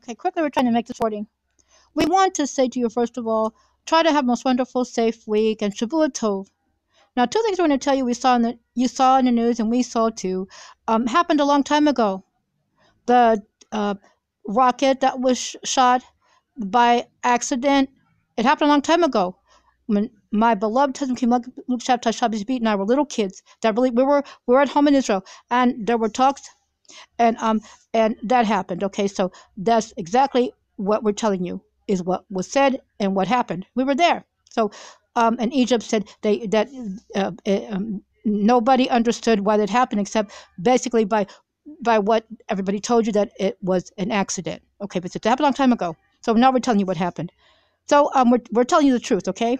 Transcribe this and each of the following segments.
Okay, quickly, we're trying to make this recording. We want to say to you, first of all, try to have a most wonderful, safe week, and Shavua Tov. Now, two things we're going to tell you you saw in the news, and we saw too, happened a long time ago. The rocket that was shot by accident, it happened a long time ago. When my beloved husband, Melech, shabby, and I were little kids. That really, we were at home in Israel, and there were talks, and that happened. Okay, so that's exactly what we're telling you is what was said and what happened. We were there. So, and Egypt said nobody understood why that happened except basically by what everybody told you, that it was an accident. Okay, but it happened a long time ago. So now we're telling you what happened. So we're telling you the truth, okay?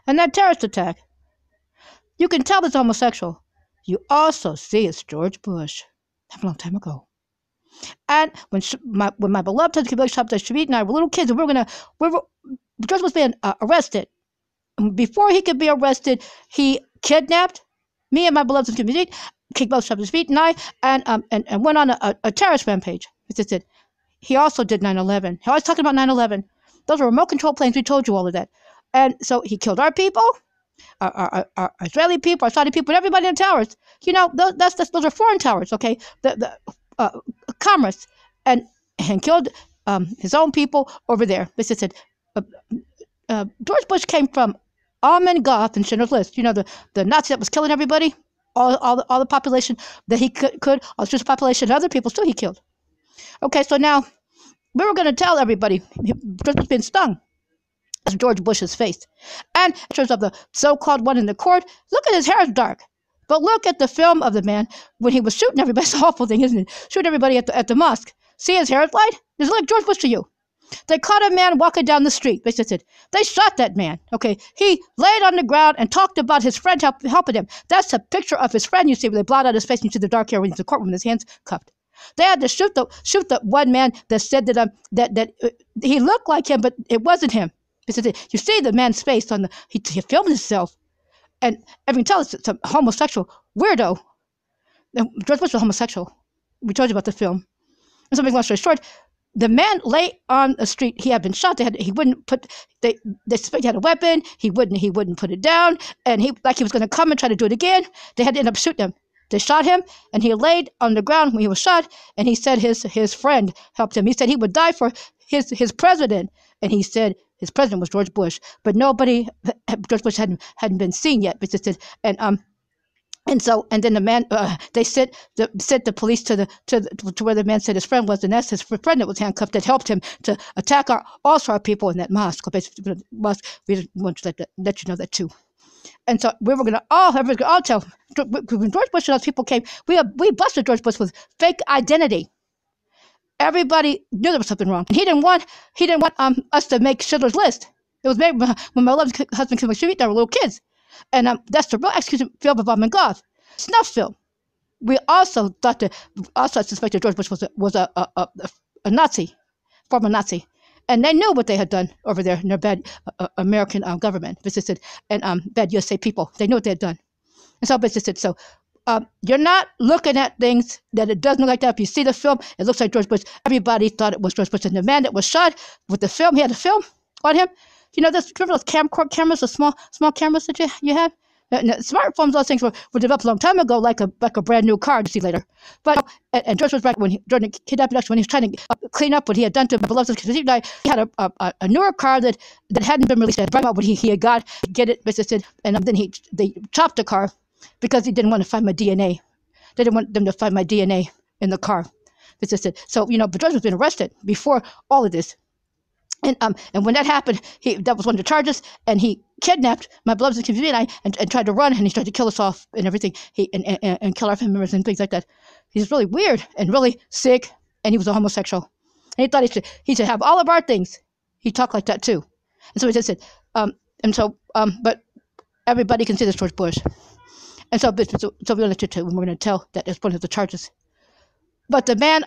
And that terrorist attack, you can tell it's homosexual. You also see it's George Bush. Happened a long time ago. And when my beloved husband, Shavit, and I were little kids, and George was being arrested. Before he could be arrested, he kidnapped me and my beloved husband, Shavit, and I, and went on a terrorist rampage. He also did 9/11. He always talking about 9/11. Those were remote control planes. We told you all of that. And so he killed our people, our Israeli people, our Saudi people, and everybody in the towers. You know, those are foreign towers, okay? Commerce, and killed his own people over there. George Bush came from Almond Goth and Schindler's List. You know, the Nazi that was killing everybody, all the population that he could, all the Jewish population, and other people still he killed. Okay, so now we were going to tell everybody George was being stung. As George Bush's face. And in terms of the so-called one in the court, look at his hair is dark. But look at the film of the man when he was shooting everybody. It's an awful thing, isn't it? Shooting everybody at the mosque. See his hair is light? It's like George Bush to you. They caught a man walking down the street. They shot that man. Okay, he laid on the ground and talked about his friend helping him. That's a picture of his friend. You see, where they blot out his face and you see the dark hair when he's in the courtroom with his hands cupped. They had to shoot the one man that said that he looked like him, but it wasn't him. You see the man's face on he filmed himself, and everyone tells it's a homosexual weirdo. George Bush was homosexual. We told you about the film. And so, make long story short, the man lay on the street. He had been shot. He wouldn't put. They suspect he had a weapon. He wouldn't put it down, and he was going to come and try to do it again. They had to end up shooting him. They shot him, and he laid on the ground when he was shot. And he said his friend helped him. He said he would die for his president, and he said his president was George Bush, but George Bush hadn't been seen yet. And then the man, they sent the police to where the man said his friend was, and that's his friend that was handcuffed that helped him to attack our people in that mosque. Basically, we just want to let you know that too. And so everyone all tell. When George Bush and those people came, we busted George Bush with fake identity. Everybody knew there was something wrong, and he didn't want us to make Schindler's List. It was made when my loved husband came with Shavit. They were little kids, and that's the real execution film of Almond Goth, snuff film. We also suspected George Bush was a Nazi, former Nazi, and they knew what they had done over there in their bad American government, and bad USA people. They knew what they had done, and so you're not looking at things that it doesn't look like that. If you see the film, it looks like George Bush. Everybody thought it was George Bush. And the man that was shot with the film, he had a film on him. You know, remember those cameras, the small cameras that you have? Smartphones, those things were developed a long time ago, like a brand new car. You see later. But and George was back during the kidnapping, when he was trying to clean up what he had done to my beloved husband. He had a newer car that hadn't been released. Brought out what he had got, get it, and then they chopped the car. Because he didn't want to find my DNA. They didn't want them to find my DNA in the car. So, but George was being arrested before all of this. And when that happened, that was one of the charges, and he kidnapped my beloved and I and tried to run, and he tried to kill us off and everything. And kill our family members and things like that. He's really weird and really sick, and he was a homosexual. And he thought he should have all of our things. He talked like that too. And so he said, but everybody can see this George Bush. And so we're going to tell that as one of the charges. But the man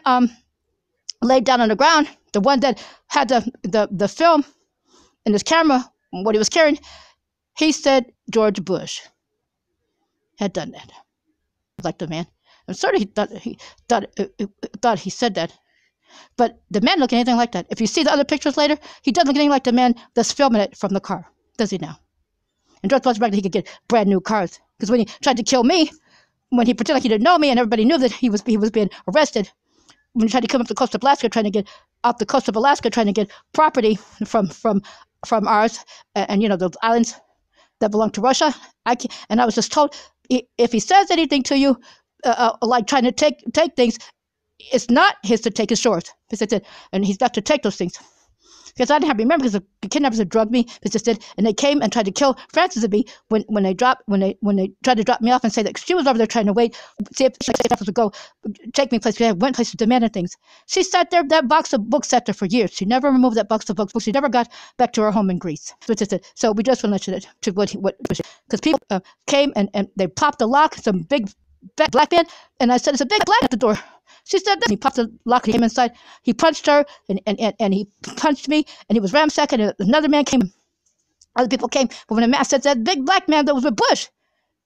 laid down on the ground, the one that had the film in his camera, what he was carrying, he said George Bush had done that. Like the man. I'm sorry he thought he said that. But the man looked anything like that. If you see the other pictures later, he doesn't look anything like the man that's filming it from the car, does he now? And George was bragging he could get brand new cars. Because when he tried to kill me, when he pretended like he didn't know me and everybody knew that he was being arrested, when he tried to come up the coast of Alaska, trying to get out the coast of Alaska, trying to get property from ours, and those islands that belong to Russia. I was just told, if he says anything to you, like trying to take things, it's not his to take, his yours. And he's got to take those things. Because I didn't have to remember, because the kidnappers had drugged me, and they came and tried to kill Francis and me when they tried to drop me off and say that she was over there trying to wait, see if she would go take me places. I went places demanding things. She sat there, that box of books sat there for years. She never removed that box of books. She never got back to her home in Greece. So we just went to what because people came and they popped the lock, some big black man, and I said, "It's a big black at the door." She said that. He popped the lock and he came inside. He punched her and he punched me, and he was ransacking, and another man came. Other people came. But when the man said that big black man that was with Bush,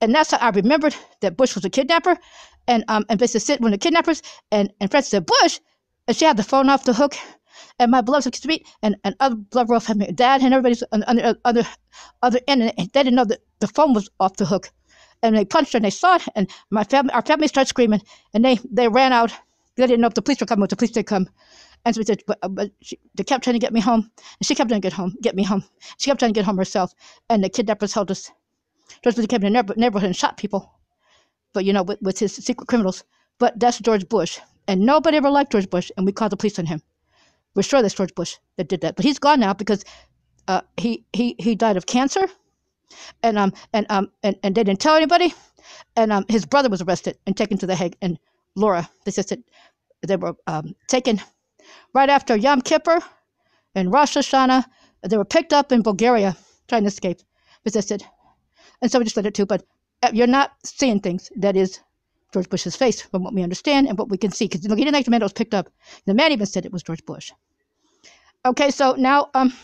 and that's how I remembered that Bush was a kidnapper. And basically said when the kidnappers and Francis said Bush, and she had the phone off the hook, and my beloved took to me, and other beloved Rolf had my dad and everybody's on the other end, and they didn't know that the phone was off the hook. And they punched her and they saw it, and our family started screaming, and they ran out. They didn't know if the police were coming, but the police did come. And so we said, they kept trying to get me home, and she kept trying to get me home. She kept trying to get home herself, and the kidnappers held us. George Bush came in the neighborhood and shot people, but with his secret criminals. But that's George Bush, and nobody ever liked George Bush, and we called the police on him. We're sure that's George Bush that did that, but he's gone now because he died of cancer, and they didn't tell anybody, and his brother was arrested and taken to The Hague, and Laura, they said they were taken right after Yom Kippur and Rosh Hashanah. They were picked up in Bulgaria trying to escape. And so we just let it too. But you're not seeing things. That is George Bush's face from what we understand and what we can see. Because he didn't like the man that was picked up. The man even said it was George Bush. Okay, so now, happened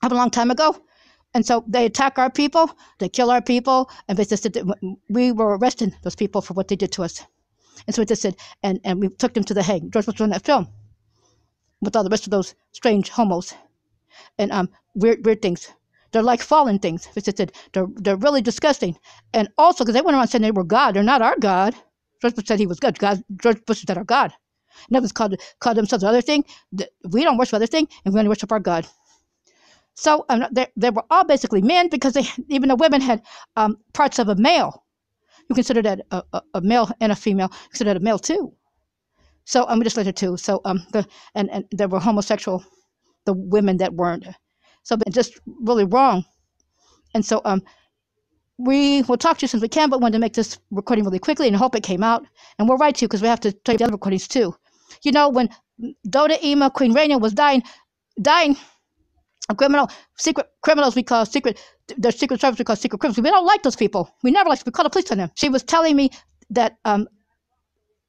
a long time ago. And so they attack our people. They kill our people. And we were arresting those people for what they did to us. And so we just said, and we took them to The Hague. George Bush was on that film with all the rest of those strange homos and weird things. They're like fallen things. They're really disgusting. And also, because they went around saying they were God, they're not our God. George Bush said he was good. George Bush said our God. And others called themselves other thing. We don't worship other thing, and we only worship our God. So they were all basically men, because even the women had parts of a male. You consider that a male and a female. You consider that a male too. So we just let it too. So and there were homosexual, the women that weren't. So just really wrong. And so we will talk to you since we can, but wanted to make this recording really quickly and hope it came out. And we'll write to you because we have to tell you the other recordings too. When Adar Ii, Queen Rania was dying, secret criminals we call their secret service we call secret criminals. We don't like those people. We never liked. We call the police on them. She was telling me that it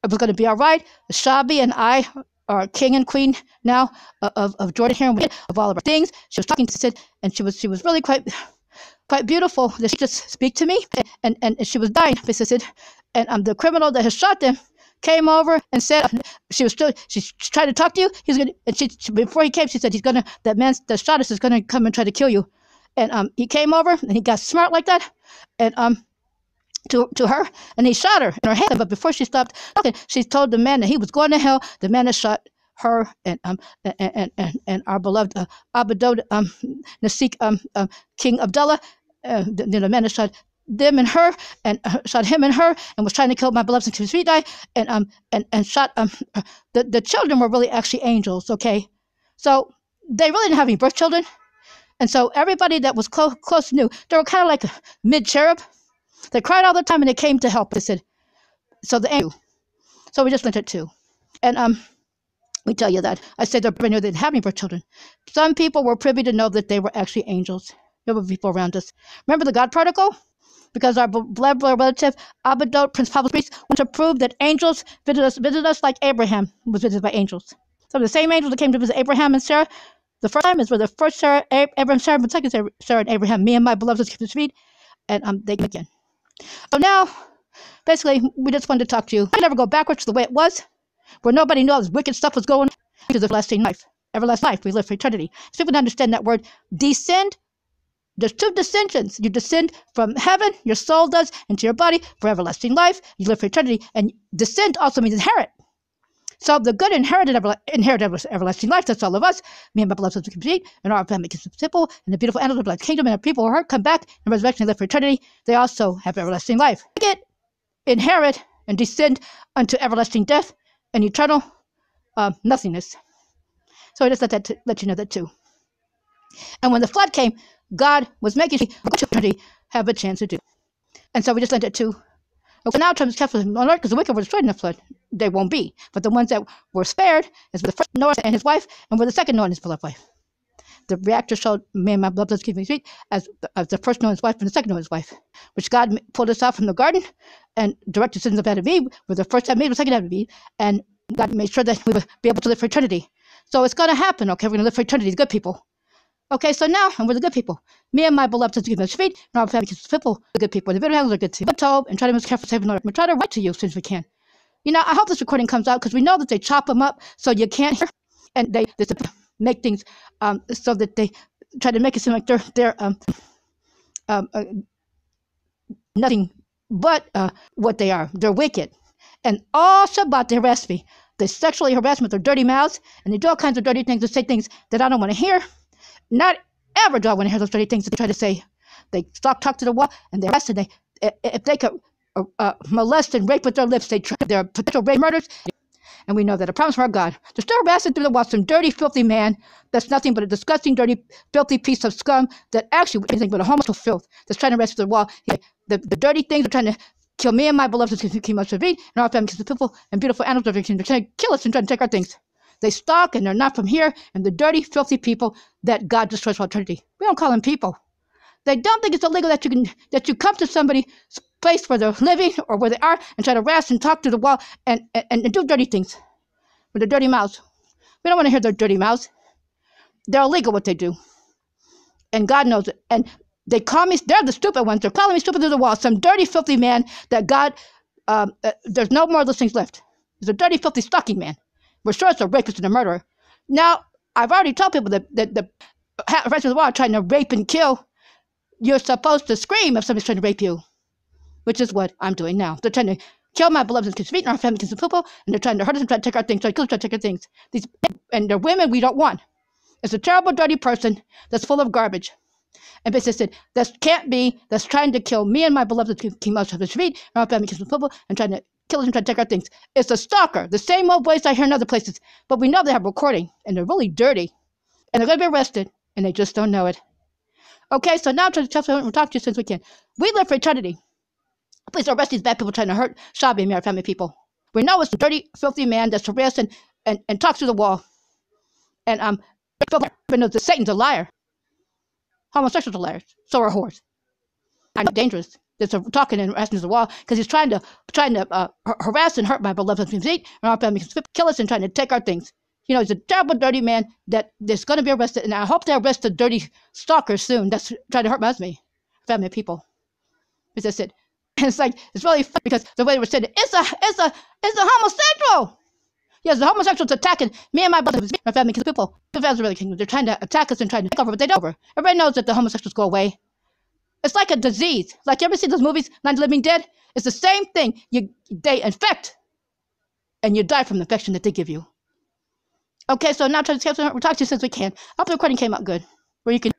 was going to be all right. Shabby and I are king and queen now of Jordan here, and of all of our things. She was talking to and she was really quite beautiful. That she just speak to me, and she was dying. And the criminal that has shot them came over and said she tried to talk to you. He's gonna, and before he came, she said that man that shot us is gonna come and try to kill you. And he came over and he got smart like that, and to her, and he shot her in her head. But before she stopped talking, she told the man that he was going to hell. The man that shot her and our beloved Abba nasikah King Abdullah, the man that shot them and her, and shot him and her, and was trying to kill my beloved shabtai, and shot the children were really actually angels. Okay, so they really didn't have any birth children, and so everybody that was close knew they were kind of like a mid cherub. They cried all the time, and they came to help. They said, so the angel. So we just went it too, and we tell you that I said they didn't have any birth children. Some people were privy to know that they were actually angels. There were people around us. Remember the God particle? Because our blood relative, Abba, Prince Pablo's priest, wants to prove that angels visited us like Abraham was visited by angels. So the same angels that came to visit Abraham and Sarah, the first time were the first Sarah, Abraham, Sarah, but second Sarah and Abraham, me and my beloved Shavit, and they came again. So now, basically, we just wanted to talk to you. I never go backwards to the way it was, where nobody knew all this wicked stuff was going on. to the everlasting life. Everlasting life, we live for eternity. So people don't understand that word descend. There's two descensions. You descend from heaven, your soul does, into your body for everlasting life. You live for eternity. And descend also means inherit. So the good inherited everlasting life. That's all of us. Me and my beloved sons complete, and our family is simple, and the beautiful animals of the kingdom, and the people who are come back and resurrection and live for eternity. They also have everlasting life. Get, inherit, and descend unto everlasting death and eternal nothingness. So I just let you know that too. And when the flood came, God was making sure eternity have a chance to do. And so we just let that too. So now Trump is careful on earth because the wicked were destroyed in the flood. They won't be. But the ones that were spared is the first Noah and his wife, and were the second Noah and his beloved wife. The reactor showed me and my beloved sons keep me sweet as the first Noah and his wife and the second Noah and his wife, which God pulled us out from the garden and directed sins of Adam and Eve, were the first Adam and Eve, the second Adam and Eve, and God made sure that we would be able to live for eternity. So it's going to happen, okay? We're going to live for eternity, the good people. Okay, so now, and we're the good people. Me and my beloved sons keep me sweet, and our family keeps people, the good people. The video handlers are good too. And try to be careful saving our. We try to write to you as soon as we can. You know, I hope this recording comes out because we know that they chop them up so you can't hear, and they make things so that they try to make it seem like they're nothing but what they are. They're wicked, and all Shabbat they harass me. They sexually harass me with their dirty mouths, and they do all kinds of dirty things and say things that I don't want to hear. Not ever do I want to hear those dirty things that they try to say. They talk to the wall, and they arrest, and they if they could molest and rape with their lips, they're potential rape murders. And we know that a promise from our God. They're still harassing through the wall some dirty, filthy man that's nothing but a disgusting, dirty, filthy piece of scum that actually is anything but a homosexual filth that's trying to harass through the wall. The dirty things are trying to kill me and my beloved kmms, Shavit, and our family, people, and beautiful animals. They're trying to kill us and trying to take our things. They stalk, and they're not from here, and the dirty, filthy people that God destroys for eternity. We don't call them people. They don't think it's illegal that you come to somebody's place where they're living or where they are and try to harass and talk to the wall and do dirty things with their dirty mouths. We don't want to hear their dirty mouths. They're illegal what they do, and God knows it. And they call me. They're the stupid ones. They're calling me stupid through the wall. Some dirty, filthy man that God. There's no more of those things left. There's a dirty, filthy, stalking man. We're sure it's a rapist and a murderer. Now, I've already told people that the rest of the world trying to rape and kill. You're supposed to scream if somebody's trying to rape you, which is what I'm doing now. They're trying to kill my beloved and kinspeoples and our family kinspeoples, and they're trying to hurt us and try to take our things, try to kill us, try to take our things. And they're women we don't want. It's a terrible, dirty person that's full of garbage. And basically said, that can't be, that's trying to kill me and my beloved kmms, Shavit, and our family kinspeoples, and trying to kill us and try to take our things. It's a stalker, the same old voice I hear in other places. But we know they have recording, and they're really dirty. And they're going to be arrested, and they just don't know it. Okay, so now I'm trying to tell you, we'll talk to you since we can. We live for eternity. Please arrest these bad people trying to hurt Shabby and our family people. We know it's a dirty, filthy man that's harassed and talks through the wall. And knows that Satan's a liar. Homosexuals are liars. So are whores. I'm dangerous. That's talking and harassing the wall because he's trying to harass and hurt my beloved and our family, kill us and trying to take our things. You know, he's a terrible, dirty man that's going to be arrested, and I hope they arrest the dirty stalker soon that's trying to hurt my Asmy, family people. As I said, it's like, it's really funny because the way they were saying it, it's a homosexual. Yes, the homosexuals attacking me and my brother, my family, people. The fans are really kingdom. They're trying to attack us and trying to take over, but they don't over. Everybody knows that the homosexuals go away. It's like a disease. Like, you ever see those movies, Night of the Living Dead? It's the same thing. They infect, and you die from the infection that they give you. Okay, so now we'll talk to you since we can. I hope the recording came out good, where you can